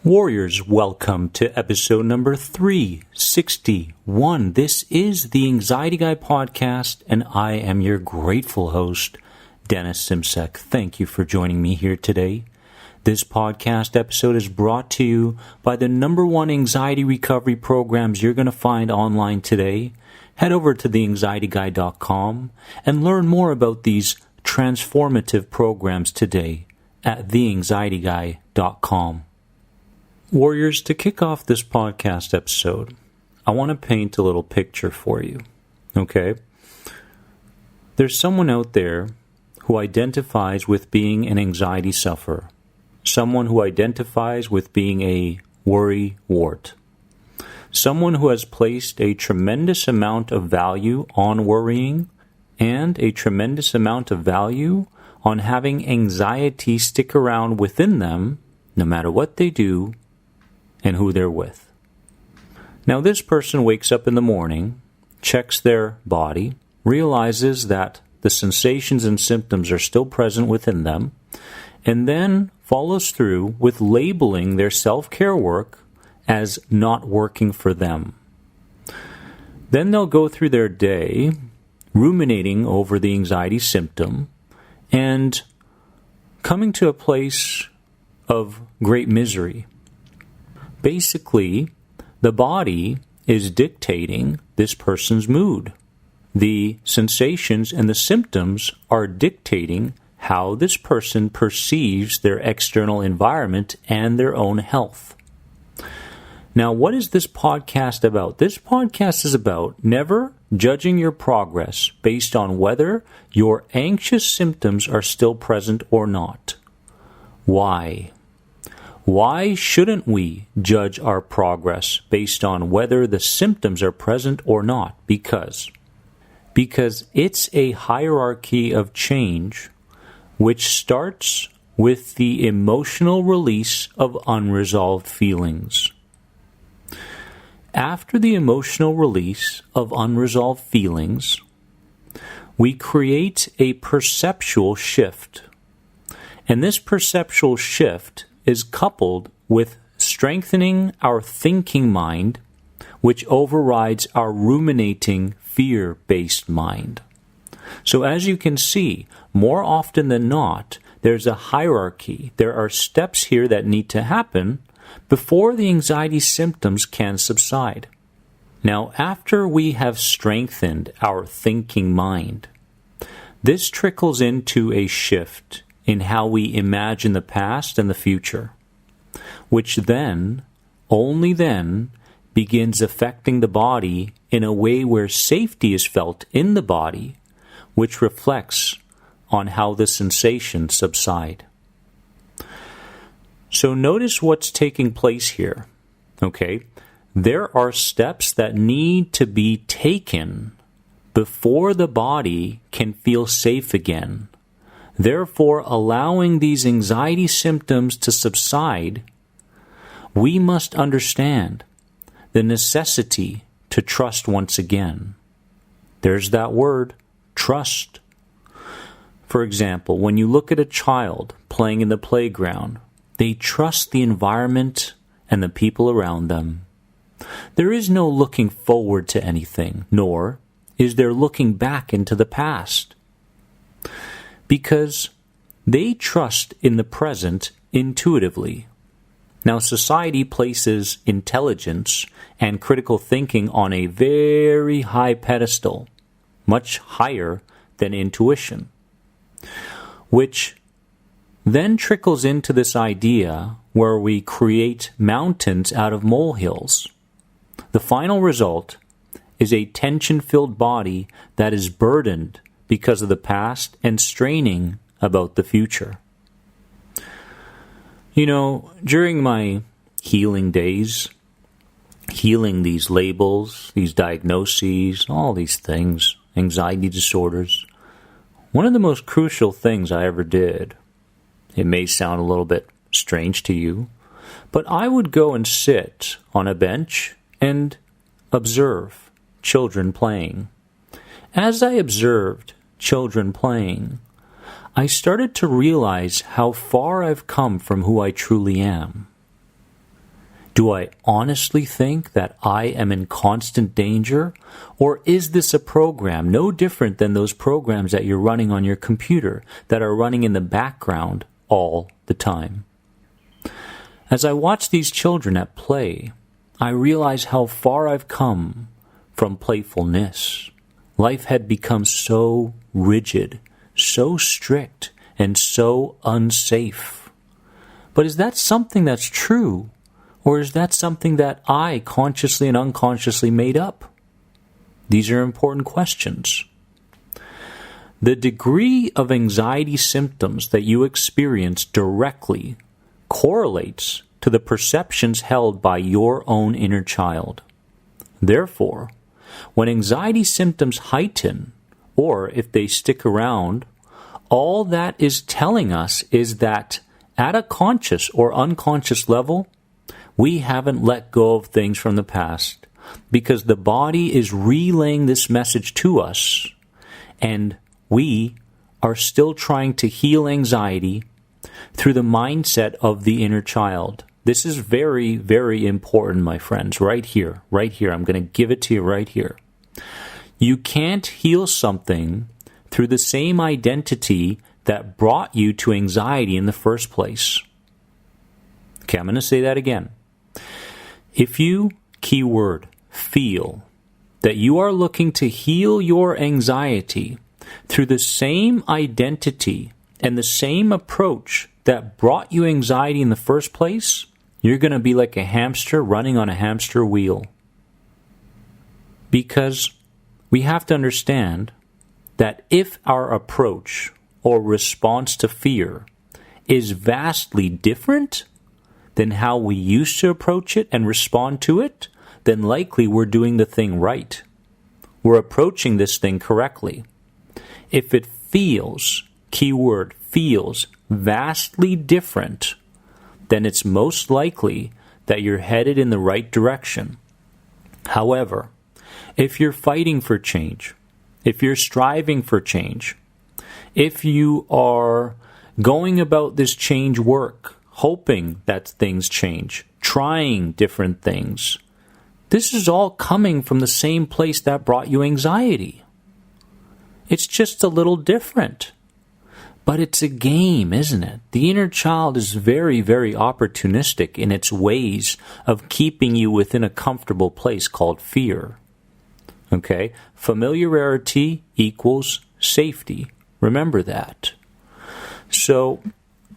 Warriors, welcome to episode number 361. This is the Anxiety Guy podcast, and I am your grateful host, Dennis Simsek. Thank you for joining me here today. This podcast episode is brought to you by the number one anxiety recovery programs you're going to find online today. Head over to theanxietyguy.com and learn more about these transformative programs today at theanxietyguy.com. Warriors, to kick off this podcast episode, I want to paint a little picture for you, okay? There's someone out there who identifies with being an anxiety sufferer, someone who identifies with being a worry wart, someone who has placed a tremendous amount of value on worrying and a tremendous amount of value on having anxiety stick around within them no matter what they do and who they're with. Now, this person wakes up in the morning, checks their body, realizes that the sensations and symptoms are still present within them, and then follows through with labeling their self-care work as not working for them. Then they'll go through their day ruminating over the anxiety symptom and coming to a place of great misery. Basically, the body is dictating this person's mood. The sensations and the symptoms are dictating how this person perceives their external environment and their own health. Now, what is this podcast about? This podcast is about never judging your progress based on whether your anxious symptoms are still present or not. Why? Why shouldn't we judge our progress based on whether the symptoms are present or not? Because it's a hierarchy of change which starts with the emotional release of unresolved feelings. After the emotional release of unresolved feelings, we create a perceptual shift. And this perceptual shift is coupled with strengthening our thinking mind, which overrides our ruminating, fear-based mind. So as you can see, more often than not, there's a hierarchy. There are steps here that need to happen before the anxiety symptoms can subside. Now, after we have strengthened our thinking mind, this trickles into a shift in how we imagine the past and the future, which then, only then, begins affecting the body in a way where safety is felt in the body, which reflects on how the sensations subside. So notice what's taking place here, okay? There are steps that need to be taken before the body can feel safe again. Therefore, allowing these anxiety symptoms to subside, we must understand the necessity to trust once again. There's that word, trust. For example, when you look at a child playing in the playground, they trust the environment and the people around them. There is no looking forward to anything, nor is there looking back into the past. Because they trust in the present intuitively. Now, society places intelligence and critical thinking on a very high pedestal, much higher than intuition, which then trickles into this idea where we create mountains out of molehills. The final result is a tension-filled body that is burdened because of the past and straining about the future. You know, during my healing days, healing these labels, these diagnoses, all these things, anxiety disorders, one of the most crucial things I ever did, it may sound a little bit strange to you, but I would go and sit on a bench and observe children playing. As I observed children playing, I started to realize how far I've come from who I truly am. Do I honestly think that I am in constant danger? Or is this a program no different than those programs that you're running on your computer that are running in the background all the time? As I watch these children at play, I realize how far I've come from playfulness. Life had become so rigid, so strict, and so unsafe. But is that something that's true? Or is that something that I consciously and unconsciously made up? These are important questions. The degree of anxiety symptoms that you experience directly correlates to the perceptions held by your own inner child. Therefore, when anxiety symptoms heighten, or if they stick around, all that is telling us is that at a conscious or unconscious level, we haven't let go of things from the past, because the body is relaying this message to us, and we are still trying to heal anxiety through the mindset of the inner child. This is very, very important, my friends, right here. I'm going to give it to you right here. You can't heal something through the same identity that brought you to anxiety in the first place. Okay, I'm going to say that again. If you, keyword, feel that you are looking to heal your anxiety through the same identity and the same approach that brought you anxiety in the first place, you're going to be like a hamster running on a hamster wheel. Because we have to understand that if our approach or response to fear is vastly different than how we used to approach it and respond to it, then likely we're doing the thing right. We're approaching this thing correctly. If it feels, keyword, feels vastly different, then it's most likely that you're headed in the right direction. However, if you're fighting for change, if you're striving for change, if you are going about this change work, hoping that things change, trying different things, this is all coming from the same place that brought you anxiety. It's just a little different. But it's a game, isn't it? The inner child is very, very opportunistic in its ways of keeping you within a comfortable place called fear. Okay? Familiarity equals safety. Remember that. So,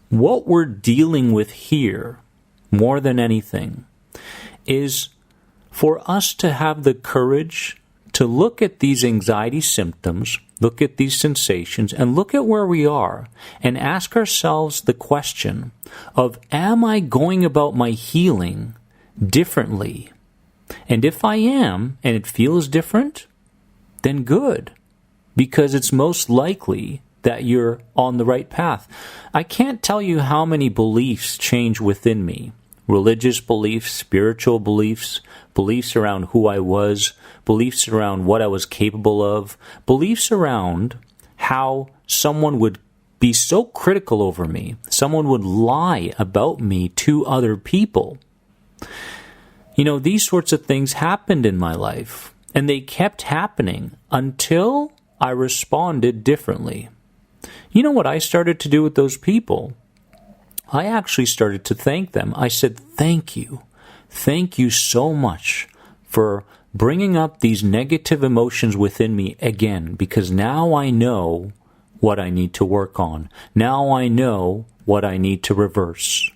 what we're dealing with here, more than anything, is for us to have the courage to look at these anxiety symptoms, look at these sensations, and look at where we are, and ask ourselves the question of, am I going about my healing differently? And if I am, and it feels different, then good, because it's most likely that you're on the right path. I can't tell you how many beliefs change within me. Religious beliefs, spiritual beliefs, beliefs around who I was, beliefs around what I was capable of, beliefs around how someone would be so critical over me, someone would lie about me to other people. You know, these sorts of things happened in my life, and they kept happening until I responded differently. You know what I started to do with those people? I actually started to thank them. I said, thank you. Thank you so much for bringing up these negative emotions within me again, because now I know what I need to work on. Now I know what I need to reverse.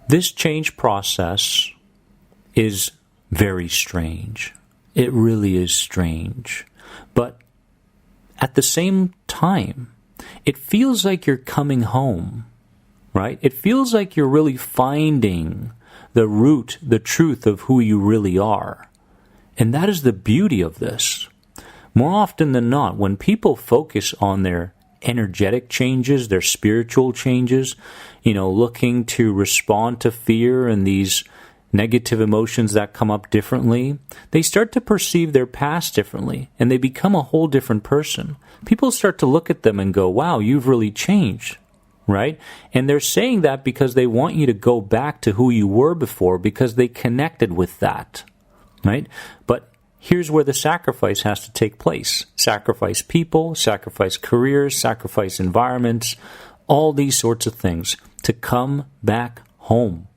This change process is very strange. It really is strange. But at the same time, it feels like you're coming home, right? It feels like you're really finding the root, the truth of who you really are. And that is the beauty of this. More often than not, when people focus on their energetic changes, their spiritual changes, looking to respond to fear and these negative emotions that come up differently, they start to perceive their past differently, and they become a whole different person. People start to look at them and go, wow, you've really changed. right? And they're saying that because they want you to go back to who you were before because they connected with that, right? But here's where the sacrifice has to take place. Sacrifice people, sacrifice careers, sacrifice environments, all these sorts of things to come back home.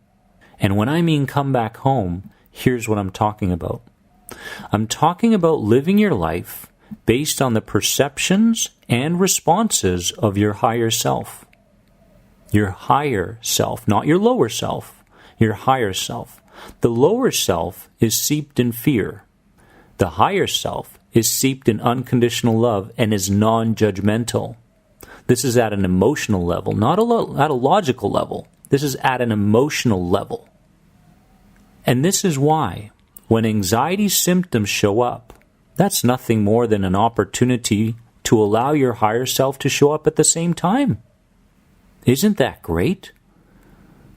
And when I mean come back home, here's what I'm talking about. I'm talking about living your life based on the perceptions and responses of your higher self. Your higher self, not your lower self, your higher self. The lower self is steeped in fear. The higher self is steeped in unconditional love and is non-judgmental. This is at an emotional level, not at a logical level. This is at an emotional level. And this is why, when anxiety symptoms show up, that's nothing more than an opportunity to allow your higher self to show up at the same time. Isn't that great?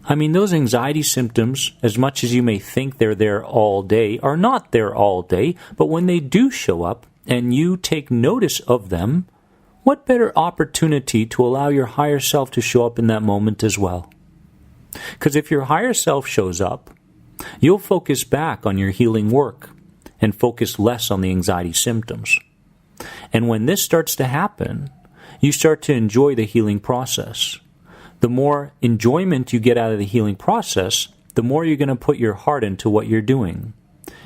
I mean, those anxiety symptoms, as much as you may think they're there all day, are not there all day, but when they do show up and you take notice of them, what better opportunity to allow your higher self to show up in that moment as well? Because if your higher self shows up, you'll focus back on your healing work and focus less on the anxiety symptoms. And when this starts to happen, you start to enjoy the healing process. The more enjoyment you get out of the healing process, the more you're going to put your heart into what you're doing.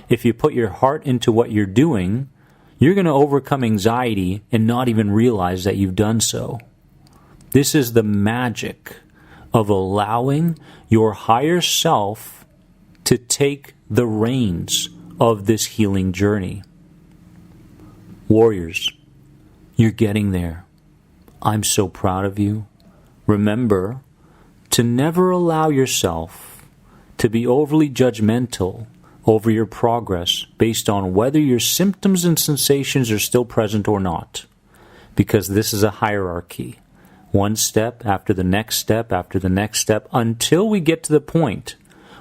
If you put your heart into what you're doing, you're going to overcome anxiety and not even realize that you've done so. This is the magic of allowing your higher self to take the reins of this healing journey. Warriors, you're getting there. I'm so proud of you. Remember to never allow yourself to be overly judgmental over your progress based on whether your symptoms and sensations are still present or not. Because this is a hierarchy. One step after the next step after the next step until we get to the point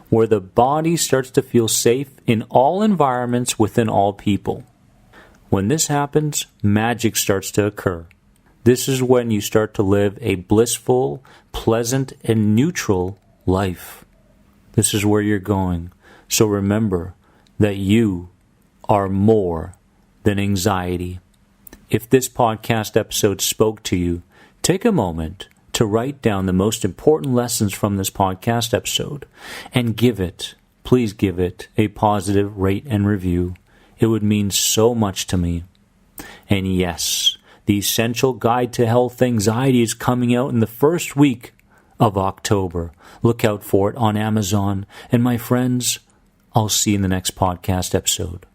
where the body starts to feel safe in all environments within all people. When this happens, magic starts to occur. This is when you start to live a blissful, pleasant, and neutral life. This is where you're going. So remember that you are more than anxiety. If this podcast episode spoke to you, take a moment to write down the most important lessons from this podcast episode and please give it a positive rate and review. It would mean so much to me. And yes, the Essential Guide to Health Anxiety is coming out in the first week of October. Look out for it on Amazon. And my friends, I'll see you in the next podcast episode.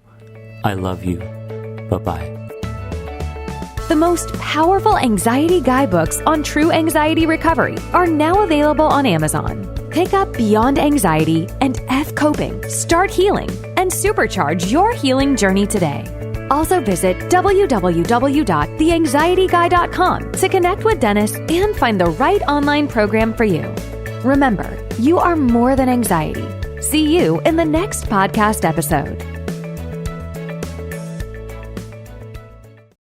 I love you. Bye-bye. The most powerful anxiety guidebooks on true anxiety recovery are now available on Amazon. Pick up Beyond Anxiety and F Coping, Start Healing, and supercharge your healing journey today. Also visit www.theanxietyguy.com to connect with Dennis and find the right online program for you. Remember, you are more than anxiety. See you in the next podcast episode.